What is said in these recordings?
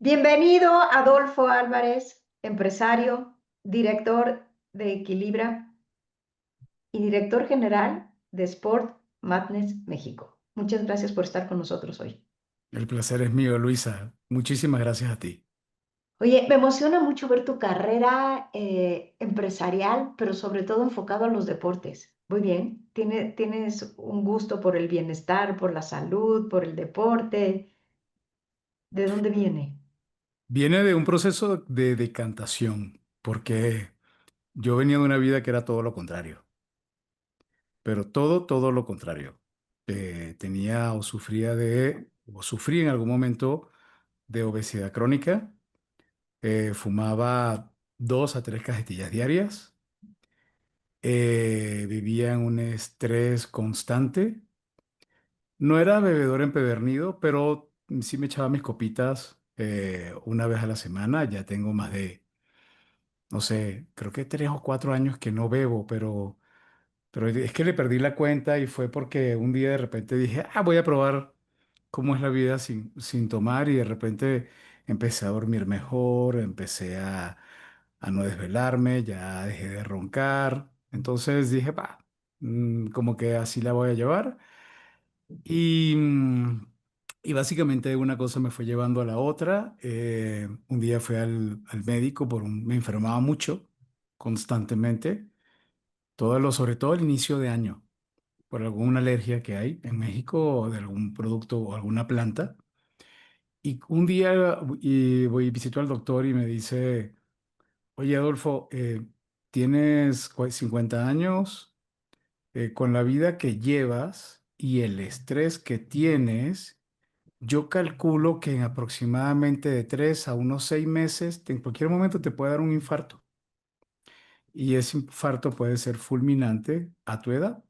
Bienvenido, Adolfo Álvarez, empresario, director de Equilibra y director general de Sport Madness México. Muchas gracias por estar con nosotros hoy. El placer es mío, Luisa. Muchísimas gracias a ti. Oye, me emociona mucho ver tu carrera empresarial, pero sobre todo enfocado a los deportes. Muy bien, tienes un gusto por el bienestar, por la salud, por el deporte. ¿De dónde viene? Viene de un proceso de decantación, porque yo venía de una vida que era todo lo contrario, pero todo lo contrario. Tenía o sufrí en algún momento de obesidad crónica, fumaba 2 a 3 cajetillas diarias, vivía en un estrés constante. No era bebedor empedernido, pero sí me echaba mis copitas una vez a la semana. Ya tengo más de, no sé, creo que 3 o 4 años que no bebo, pero es que le perdí la cuenta y fue porque un día de repente dije, voy a probar cómo es la vida sin tomar y de repente empecé a dormir mejor, empecé a no desvelarme, ya dejé de roncar. Entonces dije, como que así la voy a llevar. Y, y básicamente una cosa me fue llevando a la otra. Un día fui al médico me enfermaba mucho, constantemente, sobre todo al inicio de año, por alguna alergia que hay en México o de algún producto o alguna planta. Y un día voy y visito al doctor y me dice, oye Adolfo, tienes 50 años, con la vida que llevas y el estrés que tienes. Yo calculo que en aproximadamente de 3 a unos 6 meses, en cualquier momento te puede dar un infarto. Y ese infarto puede ser fulminante a tu edad.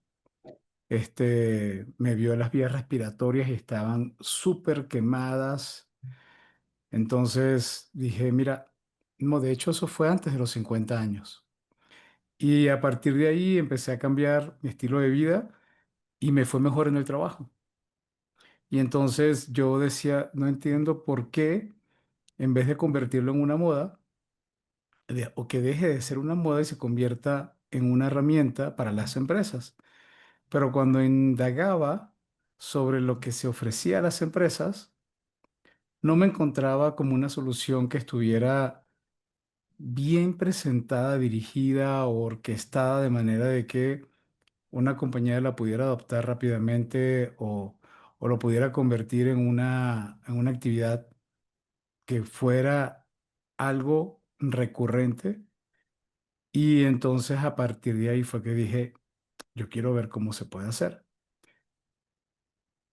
Me vio las vías respiratorias y estaban súper quemadas. Entonces dije, mira, no, de hecho eso fue antes de los 50 años. Y a partir de ahí empecé a cambiar mi estilo de vida y me fue mejor en el trabajo. Y entonces yo decía, no entiendo por qué en vez de convertirlo en una moda, o que deje de ser una moda y se convierta en una herramienta para las empresas. Pero cuando indagaba sobre lo que se ofrecía a las empresas, no me encontraba como una solución que estuviera bien presentada, dirigida o orquestada de manera de que una compañía la pudiera adoptar rápidamente o lo pudiera convertir en una actividad que fuera algo recurrente. Y entonces a partir de ahí fue que dije, yo quiero ver cómo se puede hacer.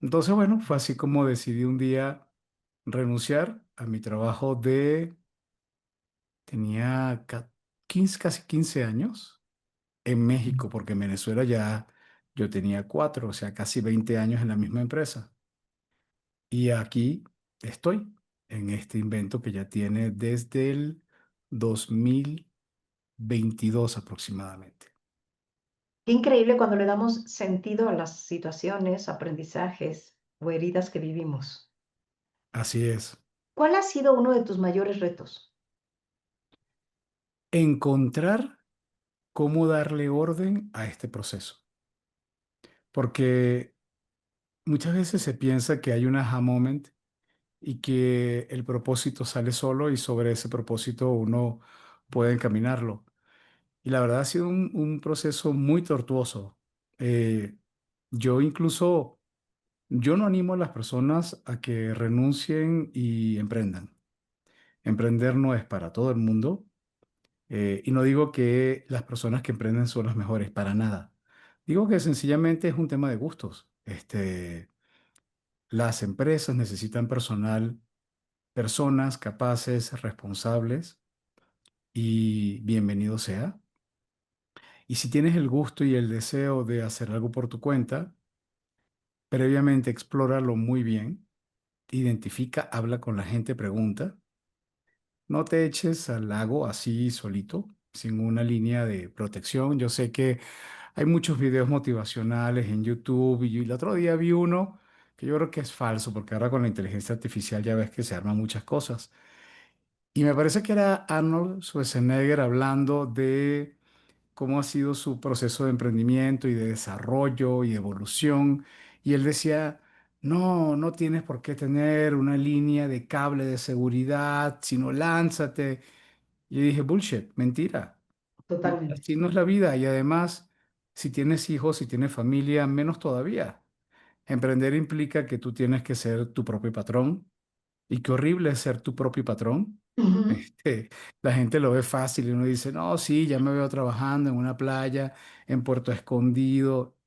Entonces, bueno, fue así como decidí un día renunciar a mi trabajo tenía 15, casi 15 años en México, porque en Venezuela ya yo tenía 4, o sea, casi 20 años en la misma empresa. Y aquí estoy en este invento que ya tiene desde el 2022 aproximadamente. Qué increíble cuando le damos sentido a las situaciones, aprendizajes o heridas que vivimos. Así es. ¿Cuál ha sido uno de tus mayores retos? Encontrar cómo darle orden a este proceso. Porque muchas veces se piensa que hay un aha moment y que el propósito sale solo y sobre ese propósito uno puede encaminarlo. Y la verdad ha sido un proceso muy tortuoso. Eh, yo incluso, yo no animo a las personas a que renuncien y emprendan. Emprender no es para todo el mundo. Y no digo que las personas que emprenden son las mejores, para nada. Digo que sencillamente es un tema de gustos. Las empresas necesitan personas capaces, responsables y bienvenido sea. Y si tienes el gusto y el deseo de hacer algo por tu cuenta, previamente explóralo muy bien, identifica, habla con la gente, pregunta. No te eches al lago así solito, sin una línea de protección. Yo sé que hay muchos videos motivacionales en YouTube y el otro día vi uno que yo creo que es falso, porque ahora con la inteligencia artificial ya ves que se arman muchas cosas. Y me parece que era Arnold Schwarzenegger hablando de cómo ha sido su proceso de emprendimiento y de desarrollo y evolución. Y él decía, no, no tienes por qué tener una línea de cable de seguridad, sino lánzate. Y yo dije, bullshit, mentira. Totalmente. Así no es la vida. Y además, si tienes hijos, si tienes familia, menos todavía. Emprender implica que tú tienes que ser tu propio patrón. Y qué horrible es ser tu propio patrón. Ujú. Este, la gente lo ve fácil y uno dice, no, sí, ya me veo trabajando en una playa, en Puerto Escondido.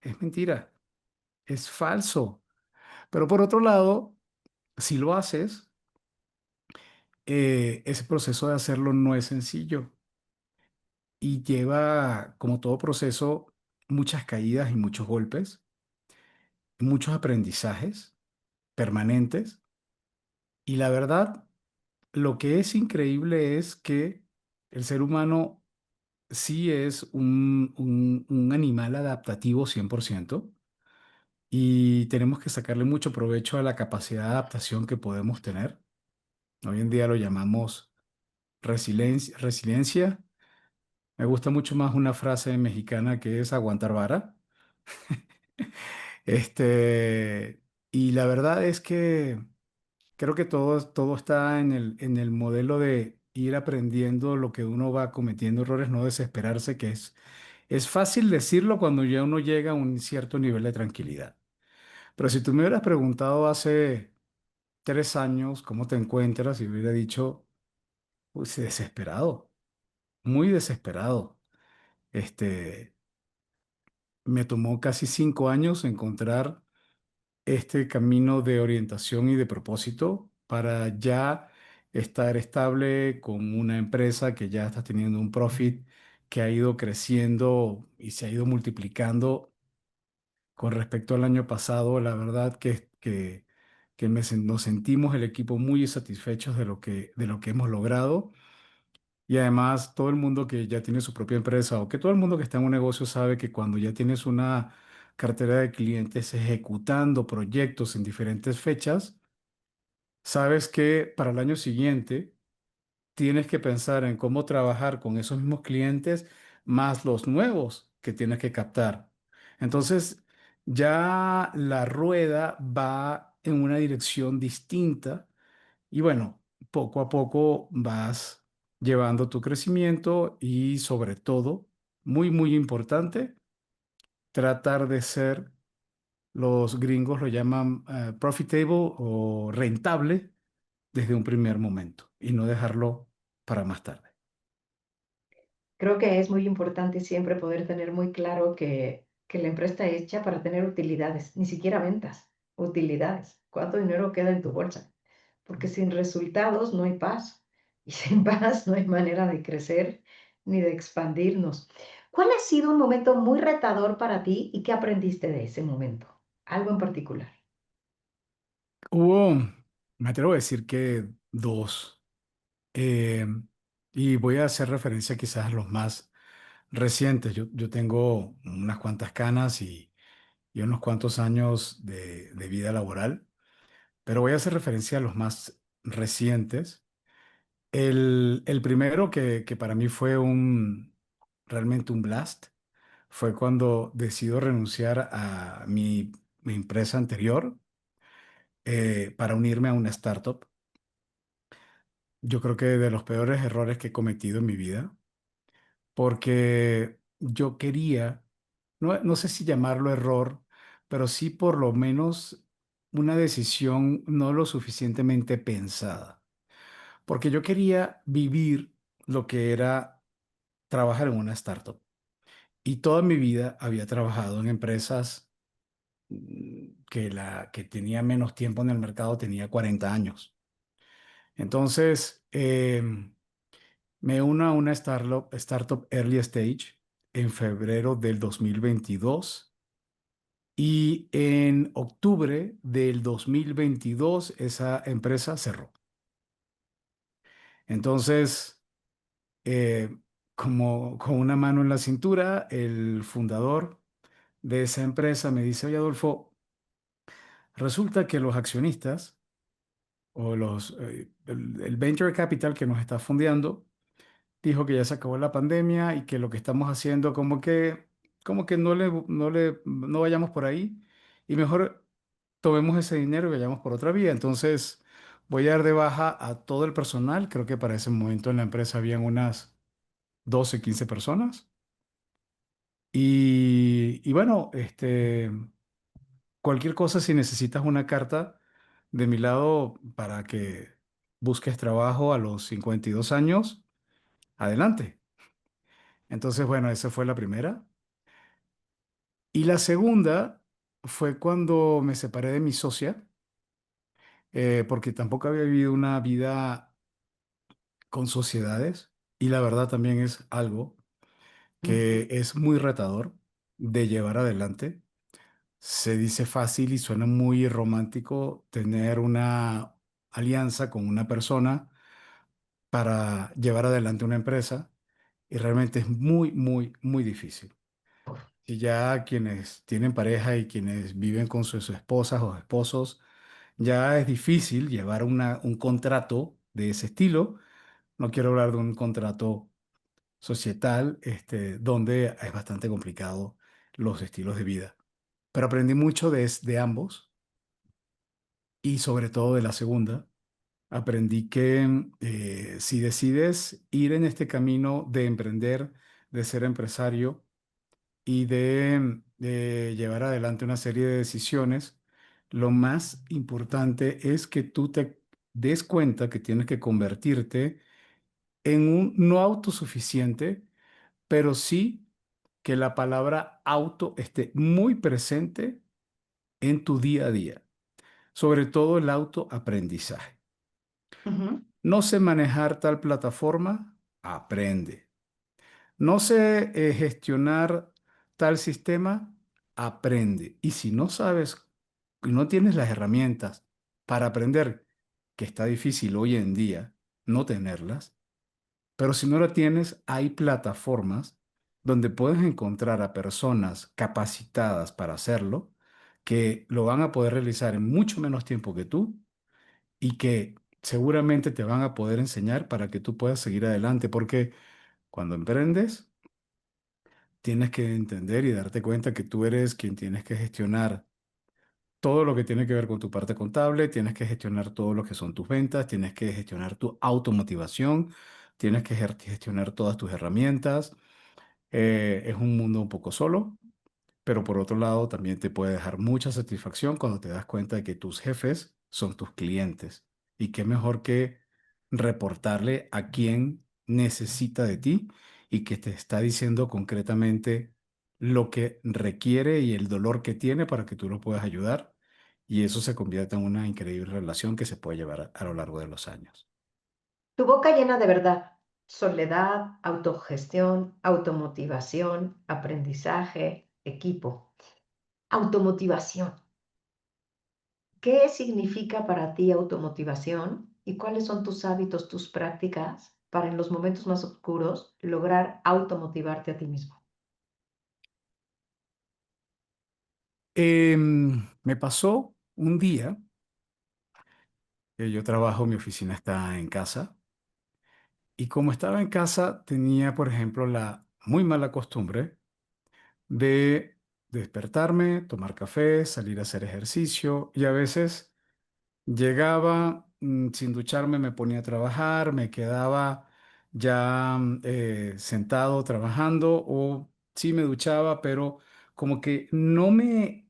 Es mentira, es falso. Pero por otro lado, si lo haces, ese proceso de hacerlo no es sencillo y lleva, como todo proceso, muchas caídas y muchos golpes, muchos aprendizajes permanentes. Y la verdad, lo que es increíble es que el ser humano sí es un animal adaptativo 100% y tenemos que sacarle mucho provecho a la capacidad de adaptación que podemos tener. Hoy en día lo llamamos resiliencia. Resiliencia. Me gusta mucho más una frase mexicana que es aguantar vara. Este, y la verdad es que creo que todo está en el modelo de ir aprendiendo lo que uno va cometiendo errores, no desesperarse, que es fácil decirlo cuando ya uno llega a un cierto nivel de tranquilidad. Pero si tú me hubieras preguntado hace 3 años cómo te encuentras y hubiera dicho, pues desesperado, muy desesperado. Este, me tomó casi 5 años encontrar este camino de orientación y de propósito para ya estar estable con una empresa que ya está teniendo un profit que ha ido creciendo y se ha ido multiplicando con respecto al año pasado. La verdad que nos sentimos el equipo muy satisfechos de lo que hemos logrado. Y además, todo el mundo que ya tiene su propia empresa o que todo el mundo que está en un negocio sabe que cuando ya tienes una cartera de clientes ejecutando proyectos en diferentes fechas, sabes que para el año siguiente tienes que pensar en cómo trabajar con esos mismos clientes más los nuevos que tienes que captar. Entonces, ya la rueda va en una dirección distinta y bueno, poco a poco vas llevando tu crecimiento y sobre todo, muy, muy importante, tratar de ser, los gringos lo llaman profitable o rentable desde un primer momento y no dejarlo para más tarde. Creo que es muy importante siempre poder tener muy claro que la empresa está hecha para tener utilidades, ni siquiera ventas, utilidades. ¿Cuánto dinero queda en tu bolsa? Porque sin resultados no hay paz y sin paz no hay manera de crecer ni de expandirnos. ¿Cuál ha sido un momento muy retador para ti y qué aprendiste de ese momento? Algo en particular. Hubo, me atrevo a decir que dos, eh, y voy a hacer referencia quizás a los más recientes. Yo tengo unas cuantas canas y unos cuantos años de vida laboral, pero voy a hacer referencia a los más recientes. El primero que para mí fue realmente un blast fue cuando decido renunciar a mi empresa anterior para unirme a una startup. Yo creo que de los peores errores que he cometido en mi vida, porque yo quería, no sé si llamarlo error, pero sí por lo menos una decisión no lo suficientemente pensada, porque yo quería vivir lo que era trabajar en una startup. Y toda mi vida había trabajado en empresas que tenía menos tiempo en el mercado, tenía 40 años. Entonces, me uno a una startup early stage en febrero del 2022 y en octubre del 2022 esa empresa cerró. Entonces, eh, como con una mano en la cintura, el fundador de esa empresa me dice, oye Adolfo, Resulta que los accionistas o el venture capital que nos está fondeando dijo que ya se acabó la pandemia y que lo que estamos haciendo como que no vayamos por ahí y mejor tomemos ese dinero y vayamos por otra vía. Entonces voy a dar de baja a todo el personal. Creo que para ese momento en la empresa habían unas 12 15 personas. Y bueno, cualquier cosa, si necesitas una carta de mi lado para que busques trabajo a los 52 años, adelante. Entonces, bueno, esa fue la primera. Y la segunda fue cuando me separé de mi socia, porque tampoco había vivido una vida con sociedades. Y la verdad también es algo que Ujú. es muy retador de llevar adelante. Se dice fácil y suena muy romántico tener una alianza con una persona para llevar adelante una empresa y realmente es muy, muy, muy difícil. Y ya quienes tienen pareja y quienes viven con sus esposas o esposos, ya es difícil llevar un contrato de ese estilo. No quiero hablar de un contrato societal, donde es bastante complicado los estilos de vida. Pero aprendí mucho de ambos y sobre todo de la segunda. Aprendí que si decides ir en este camino de emprender, de ser empresario y de llevar adelante una serie de decisiones, lo más importante es que tú te des cuenta que tienes que convertirte en un no autosuficiente, pero sí que la palabra auto esté muy presente en tu día a día, sobre todo el autoaprendizaje. Ujú. No sé manejar tal plataforma, aprende. No sé gestionar tal sistema, aprende. Y si no sabes y no tienes las herramientas para aprender, que está difícil hoy en día no tenerlas, pero si no la tienes, hay plataformas donde puedes encontrar a personas capacitadas para hacerlo, que lo van a poder realizar en mucho menos tiempo que tú y que seguramente te van a poder enseñar para que tú puedas seguir adelante, porque cuando emprendes, tienes que entender y darte cuenta que tú eres quien tienes que gestionar todo lo que tiene que ver con tu parte contable, tienes que gestionar todo lo que son tus ventas, tienes que gestionar tu automotivación, tienes que gestionar todas tus herramientas. Es un mundo un poco solo, pero por otro lado también te puede dejar mucha satisfacción cuando te das cuenta de que tus jefes son tus clientes. Y qué mejor que reportarle a quien necesita de ti y que te está diciendo concretamente lo que requiere y el dolor que tiene para que tú lo puedas ayudar. Y eso se convierte en una increíble relación que se puede llevar a lo largo de los años. Tu boca llena de verdad, soledad, autogestión, automotivación, aprendizaje, equipo. Automotivación. ¿Qué significa para ti automotivación y cuáles son tus hábitos, tus prácticas para en los momentos más oscuros lograr automotivarte a ti mismo? Me pasó un día que yo trabajo, mi oficina está en casa. Y como estaba en casa, tenía, por ejemplo, la muy mala costumbre de despertarme, tomar café, salir a hacer ejercicio y a veces llegaba sin ducharme, me ponía a trabajar, me quedaba ya sentado trabajando o sí me duchaba, pero como que no me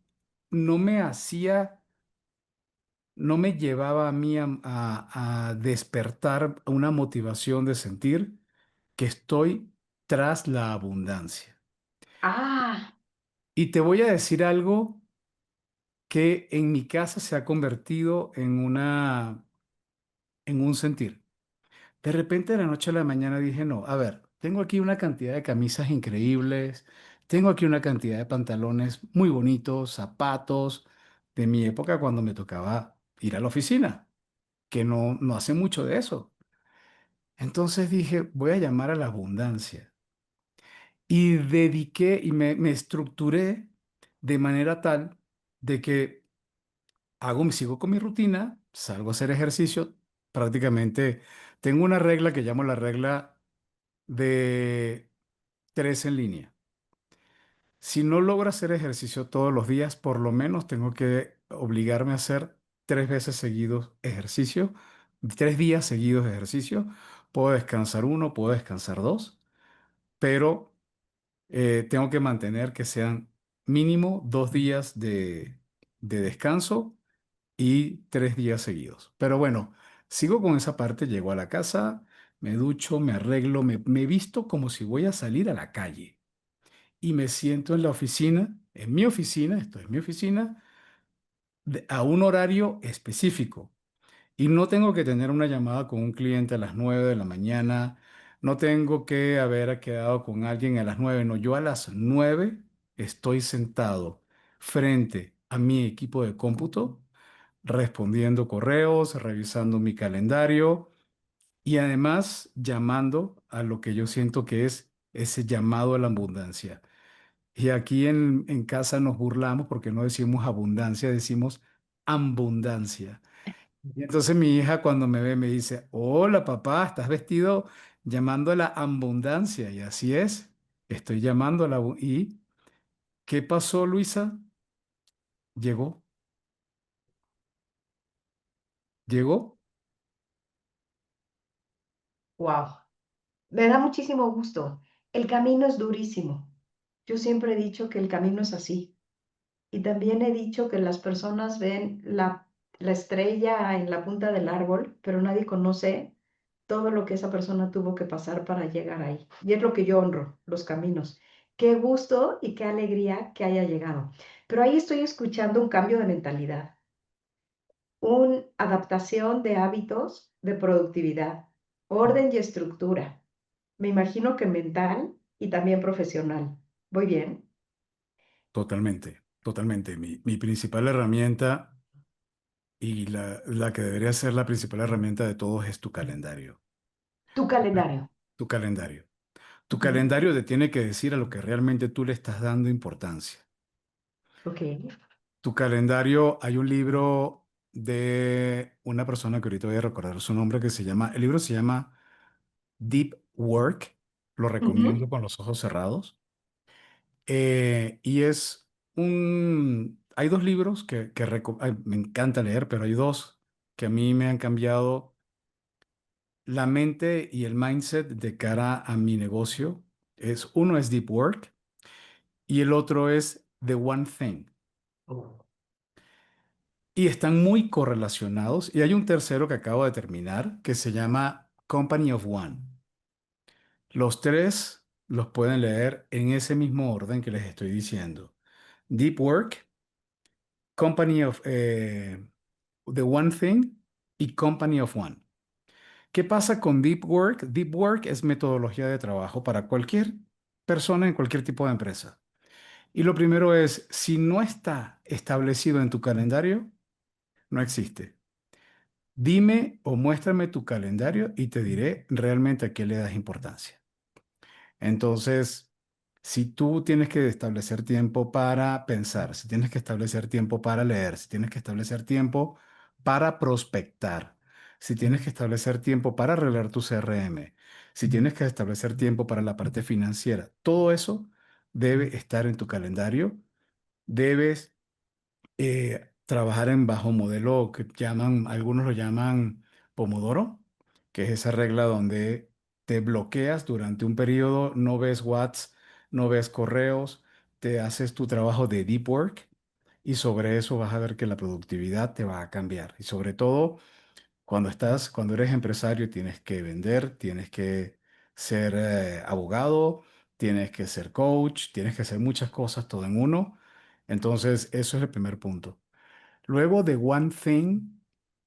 hacía, no me llevaba a mí a despertar una motivación de sentir que estoy tras la abundancia. Ah, Y te voy a decir algo que en mi casa se ha convertido en un sentir. De repente, de la noche a la mañana dije, no, a ver, tengo aquí una cantidad de camisas increíbles, tengo aquí una cantidad de pantalones muy bonitos, zapatos de mi época cuando me tocaba ir a la oficina, que no hace mucho de eso. Entonces dije, voy a llamar a la abundancia. Y dediqué y me estructuré de manera tal de que sigo con mi rutina, salgo a hacer ejercicio, prácticamente tengo una regla que llamo la regla de tres en línea. Si no logro hacer ejercicio todos los días, por lo menos tengo que obligarme a hacer 3 veces seguidos ejercicio, 3 días seguidos de ejercicio. Puedo descansar uno, puedo descansar dos, pero tengo que mantener que sean mínimo 2 días de descanso y 3 días seguidos. Pero bueno, sigo con esa parte, llego a la casa, me ducho, me arreglo, me visto como si voy a salir a la calle y me siento en la oficina, en mi oficina, esto es mi oficina, a un horario específico. Y no tengo que tener una llamada con un cliente a las 9 de la mañana, no tengo que haber quedado con alguien a las 9, no, yo a las 9 estoy sentado frente a mi equipo de cómputo, respondiendo correos, revisando mi calendario y además llamando a lo que yo siento que es ese llamado a la abundancia. Y aquí en casa nos burlamos porque no decimos abundancia, decimos abundancia. Y entonces mi hija cuando me ve me dice, hola papá, ¿estás vestido llamando a la abundancia? Y así es, estoy llamando a la... ¿Y qué pasó, Luisa? Llegó, llegó. Wow, me da muchísimo gusto. El camino es durísimo. Yo siempre he dicho que el camino es así. Y también he dicho que las personas ven la estrella en la punta del árbol, pero nadie conoce todo lo que esa persona tuvo que pasar para llegar ahí. Y es lo que yo honro, los caminos. Qué gusto y qué alegría que haya llegado. Pero ahí estoy escuchando un cambio de mentalidad, una adaptación de hábitos de productividad, orden y estructura. Me imagino que mental y también profesional. ¿Voy bien? Totalmente, totalmente. Mi principal herramienta y la que debería ser la principal herramienta de todos es tu calendario. Tu calendario. Tu calendario. Tu Ujú. calendario te tiene que decir a lo que realmente tú le estás dando importancia. Ok. Tu calendario, hay un libro de una persona que ahorita voy a recordar su nombre que se llama, el libro se llama Deep Work, lo Ujú. recomiendo con los ojos cerrados. Y es hay dos libros ay, me encanta leer, pero hay dos que a mí me han cambiado la mente y el mindset de cara a mi negocio. Uno es Deep Work y el otro es The One Thing. Y están muy correlacionados. Y hay un tercero que acabo de terminar que se llama Company of One. Los tres los pueden leer en ese mismo orden que les estoy diciendo. Deep Work, The One Thing y Company of One. ¿Qué pasa con Deep Work? Deep Work es metodología de trabajo para cualquier persona en cualquier tipo de empresa. Y lo primero es, si no está establecido en tu calendario, no existe. Dime o muéstrame tu calendario y te diré realmente a qué le das importancia. Entonces, si tú tienes que establecer tiempo para pensar, si tienes que establecer tiempo para leer, si tienes que establecer tiempo para prospectar, si tienes que establecer tiempo para arreglar tu CRM, si tienes que establecer tiempo para la parte financiera, todo eso debe estar en tu calendario. Debes trabajar en bajo modelo que llaman, algunos lo llaman Pomodoro, que es esa regla donde te bloqueas durante un periodo, no ves WhatsApp, no ves correos, te haces tu trabajo de deep work y sobre eso vas a ver que la productividad te va a cambiar. Y sobre todo cuando eres empresario, tienes que vender, tienes que ser abogado, tienes que ser coach, tienes que hacer muchas cosas todo en uno. Entonces, eso es el primer punto. Luego de One Thing,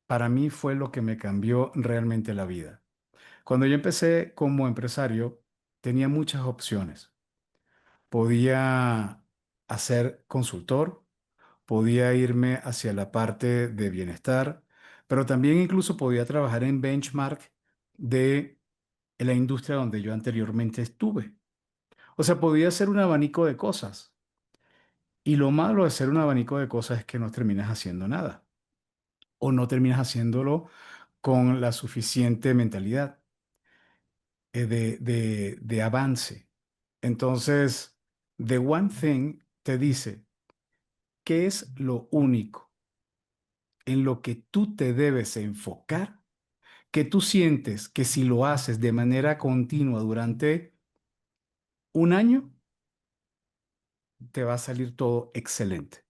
para mí fue lo que me cambió realmente la vida. Cuando yo empecé como empresario, tenía muchas opciones. Podía hacer consultor, podía irme hacia la parte de bienestar, pero también incluso podía trabajar en benchmark de la industria donde yo anteriormente estuve. O sea, podía hacer un abanico de cosas. Y lo malo de hacer un abanico de cosas es que no terminas haciendo nada. o no terminas haciéndolo con la suficiente mentalidad de avance. Entonces, The One Thing te dice, ¿qué es lo único en lo que tú te debes enfocar? Que tú sientes que si lo haces de manera continua durante un año, te va a salir todo excelente.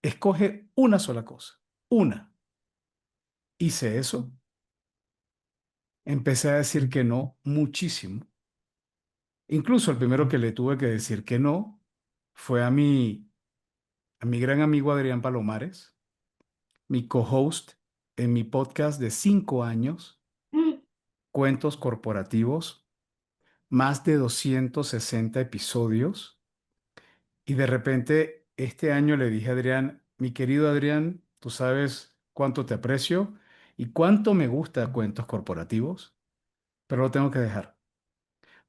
Escoge una sola cosa, una. Hice eso, empecé a decir que no muchísimo. Incluso el primero que le tuve que decir que no fue a mi gran amigo Adrián Palomares, mi co-host en mi podcast de 5 años, Mm. Cuentos Corporativos, más de 260 episodios. Y de repente, este año le dije a Adrián, mi querido Adrián, tú sabes cuánto te aprecio y cuánto me gusta Cuentos Corporativos, pero lo tengo que dejar.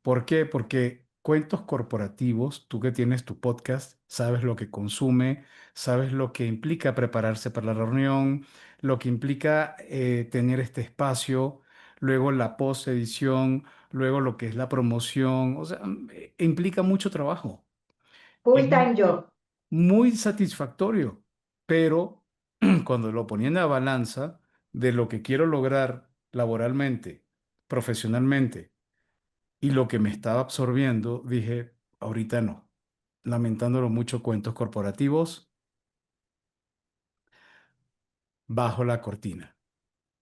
¿Por qué? Porque Cuentos Corporativos, tú que tienes tu podcast, sabes lo que consume, sabes lo que implica prepararse para la reunión, lo que implica tener este espacio, luego la post-edición, luego lo que es la promoción, o sea, implica mucho trabajo. Es Full time job. muy satisfactorio, pero cuando lo ponía en la balanza de lo que quiero lograr laboralmente, profesionalmente, y lo que me estaba absorbiendo, dije, ahorita no. Lamentándolo mucho, Cuentos Corporativos, bajo la cortina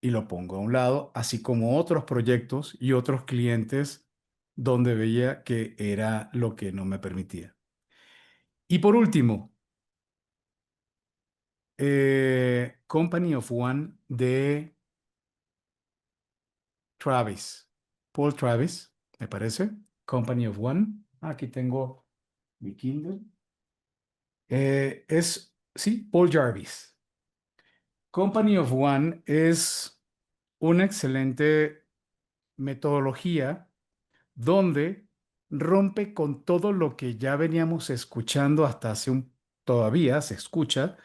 y lo pongo a un lado, así como otros proyectos y otros clientes donde veía que era lo que no me permitía. Y por último, Company of One de Travis, Paul Travis, me parece. Company of One. Aquí tengo mi Kindle. Sí, Paul Jarvis. Company of One es una excelente metodología donde rompe con todo lo que ya veníamos escuchando hasta todavía se escucha,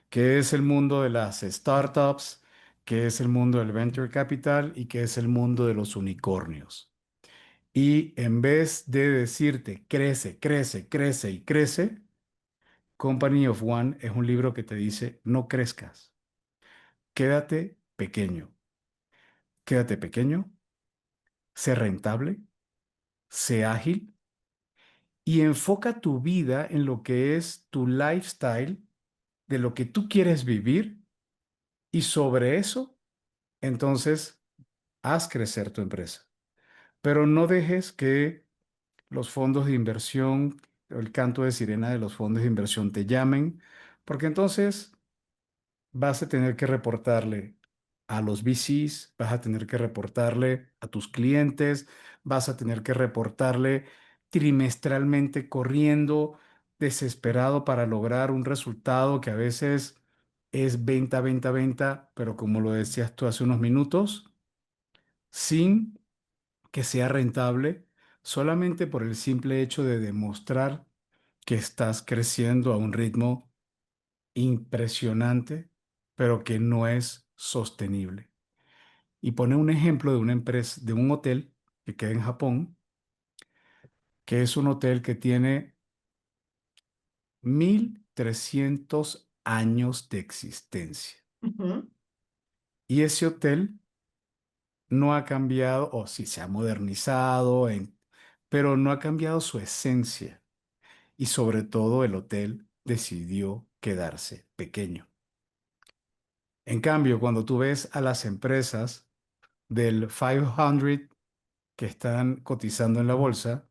que es el mundo de las startups, que es el mundo del venture capital y que es el mundo de los unicornios. Y en vez de decirte crece, crece, crece y crece, Company of One es un libro que te dice no crezcas, quédate pequeño, quédate pequeño, sé rentable, sé ágil y enfoca tu vida en lo que es tu lifestyle, de lo que tú quieres vivir y sobre eso, entonces, haz crecer tu empresa. Pero no dejes que los fondos de inversión, el canto de sirena de los fondos de inversión te llamen, porque entonces vas a tener que reportarle a los VCs, vas a tener que reportarle a tus clientes, vas a tener que reportarle trimestralmente corriendo, desesperado para lograr un resultado que a veces es venta, venta, venta, pero como lo decías tú hace unos minutos, sin que sea rentable, solamente por el simple hecho de demostrar que estás creciendo a un ritmo impresionante, pero que no es sostenible. Y pone un ejemplo de una empresa, de un hotel que queda en Japón, que es un hotel que tiene 1.300 años de existencia. Ujú, Y ese hotel no ha cambiado, o sí se ha modernizado, pero no ha cambiado su esencia. Y sobre todo el hotel decidió quedarse pequeño. En cambio, cuando tú ves a las empresas del 500 que están cotizando en la bolsa,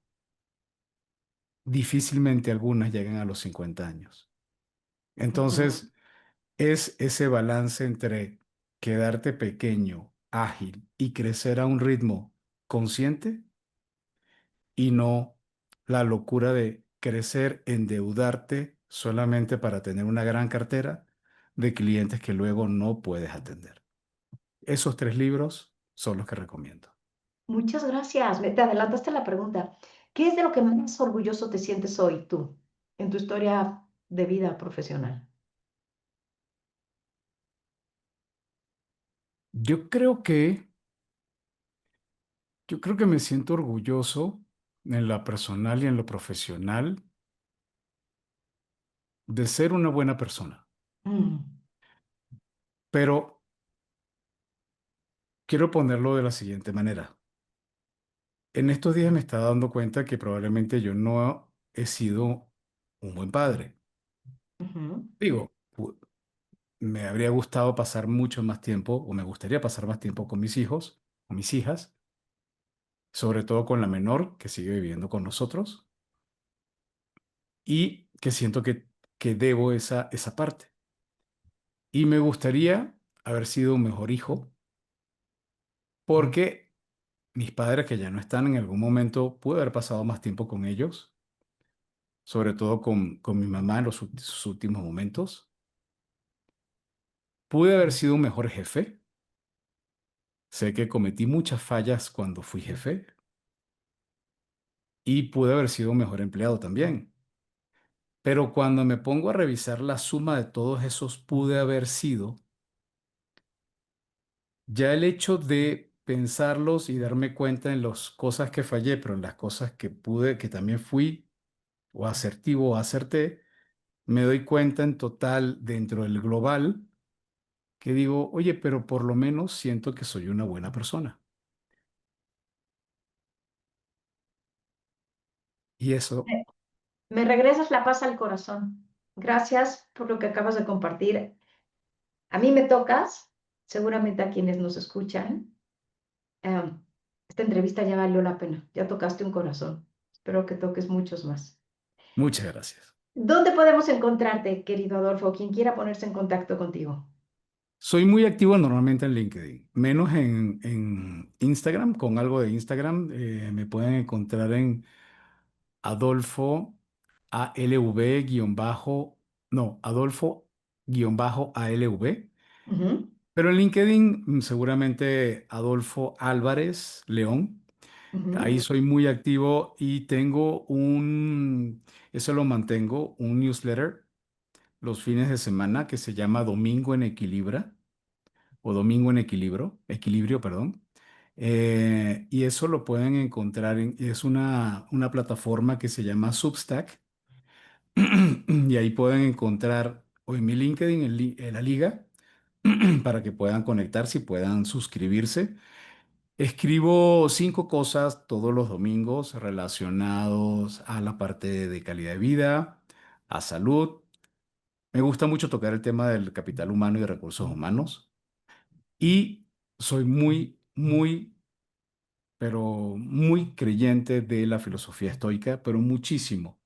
difícilmente algunas llegan a los 50 años. ujú. Entonces, es ese balance entre quedarte pequeño, ágil y crecer a un ritmo consciente y no la locura de crecer, endeudarte solamente para tener una gran cartera de clientes que luego no puedes atender. Esos 3 libros son los que recomiendo. Muchas gracias. Te adelantaste la pregunta. ¿Qué es de lo que más orgulloso te sientes hoy tú en tu historia de vida profesional? Yo creo que, yo creo que me siento orgulloso en lo personal y en lo profesional de ser una buena persona. Mm, Pero quiero ponerlo de la siguiente manera. En estos días me estaba dando cuenta que probablemente yo no he sido un buen padre. ujú, Digo, me habría gustado pasar mucho más tiempo, o me gustaría pasar más tiempo con mis hijos, o mis hijas, sobre todo con la menor que sigue viviendo con nosotros, y que siento que debo esa parte. Y me gustaría haber sido un mejor hijo, porque mis padres que ya no están en algún momento, pude haber pasado más tiempo con ellos, sobre todo con mi mamá en los sus últimos momentos. Pude haber sido un mejor jefe. Sé que cometí muchas fallas cuando fui jefe y pude haber sido un mejor empleado también. Pero cuando me pongo a revisar la suma de todos esos pude haber sido, ya el hecho de pensarlos y darme cuenta en las cosas que fallé, pero en las cosas que pude, que también fui o asertivo o acerté, me doy cuenta en total dentro del global que digo, oye, pero por lo menos siento que soy una buena persona. Y eso, me me regresas la paz al corazón. Gracias por lo que acabas de compartir. A mí me tocas, seguramente a quienes nos escuchan. em, Esta entrevista ya valió la pena. Ya tocaste un corazón. Espero que toques muchos más. muchas gracias. ¿Dónde podemos encontrarte, querido Adolfo? Quien quiera ponerse en contacto contigo. Soy muy activo normalmente en LinkedIn, menos en Instagram, con algo de Instagram. Me pueden encontrar en Adolfo ALV guión bajo, no, Adolfo guión bajo ALV. Ujú, Pero en LinkedIn seguramente Adolfo Álvarez León. Ahí ujú, soy muy activo y tengo eso lo mantengo, un newsletter los fines de semana que se llama Domingo en Equilibra o Domingo en Equilibrio, perdón. Y eso lo pueden encontrar es una plataforma que se llama Substack y ahí pueden encontrar o en mi LinkedIn, en la liga, para que puedan conectarse y puedan suscribirse. Escribo 5 cosas todos los domingos relacionados a la parte de calidad de vida, a salud. Me gusta mucho tocar el tema del capital humano y de recursos humanos. Y soy pero muy creyente de la filosofía estoica, pero muchísimo.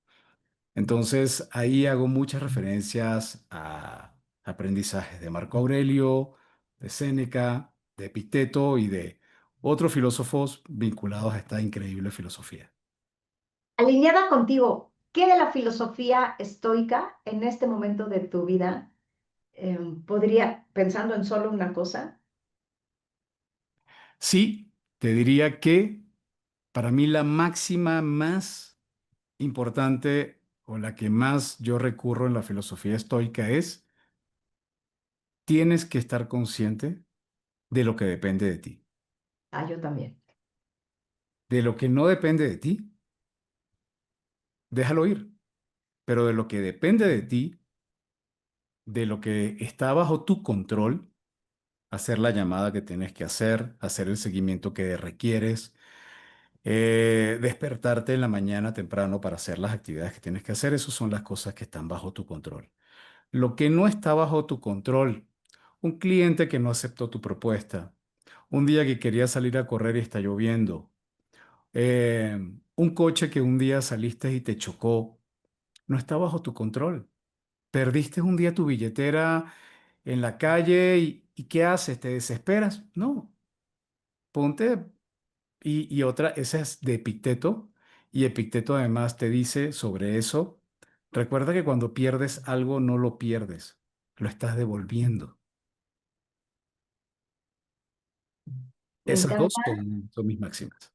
Entonces, ahí hago muchas referencias a aprendizajes de Marco Aurelio, de Séneca, de Epicteto y de otros filósofos vinculados a esta increíble filosofía. alineada contigo, ¿qué de la filosofía estoica en este momento de tu vida podría, pensando en solo una cosa, Sí, te diría que para mí la máxima más importante o la que más yo recurro en la filosofía estoica es, tienes que estar consciente de lo que depende de ti. yo también. De lo que no depende de ti, déjalo ir. Pero de lo que depende de ti, de lo que está bajo tu control, hacer la llamada que tienes que hacer, hacer el seguimiento que requieres, despertarte en la mañana temprano para hacer las actividades que tienes que hacer, esas son las cosas que están bajo tu control. Lo que no está bajo tu control, un cliente que no aceptó tu propuesta, un día que querías salir a correr y está lloviendo, eh, un coche que un día saliste y te chocó, no está bajo tu control. Perdiste un día tu billetera en la calle y ¿qué haces? ¿Te desesperas? No, ponte y otra, esa es de Epicteto y Epicteto además te dice sobre eso, recuerda que cuando pierdes algo no lo pierdes, lo estás devolviendo. Me Esas dos encanta, son mis máximas.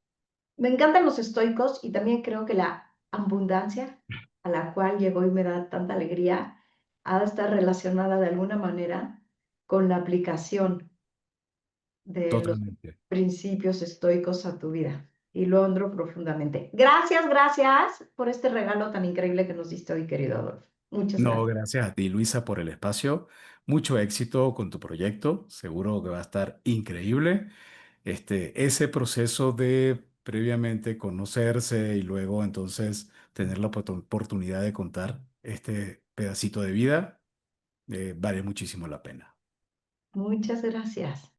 me encantan los estoicos y también creo que la abundancia a la cual llegó y me da tanta alegría ha de estar relacionada de alguna manera con la aplicación. de los Totalmente. principios estoicos a tu vida. Y lo honro profundamente. Gracias, gracias por este regalo tan increíble que nos diste hoy, querido Adolfo. Muchas No, gracias. gracias a ti, Luisa, por el espacio. Mucho éxito con tu proyecto. Seguro que va a estar increíble. Ese proceso de previamente conocerse y luego entonces tener la oportunidad de contar este pedacito de vida, vale muchísimo la pena. Muchas gracias.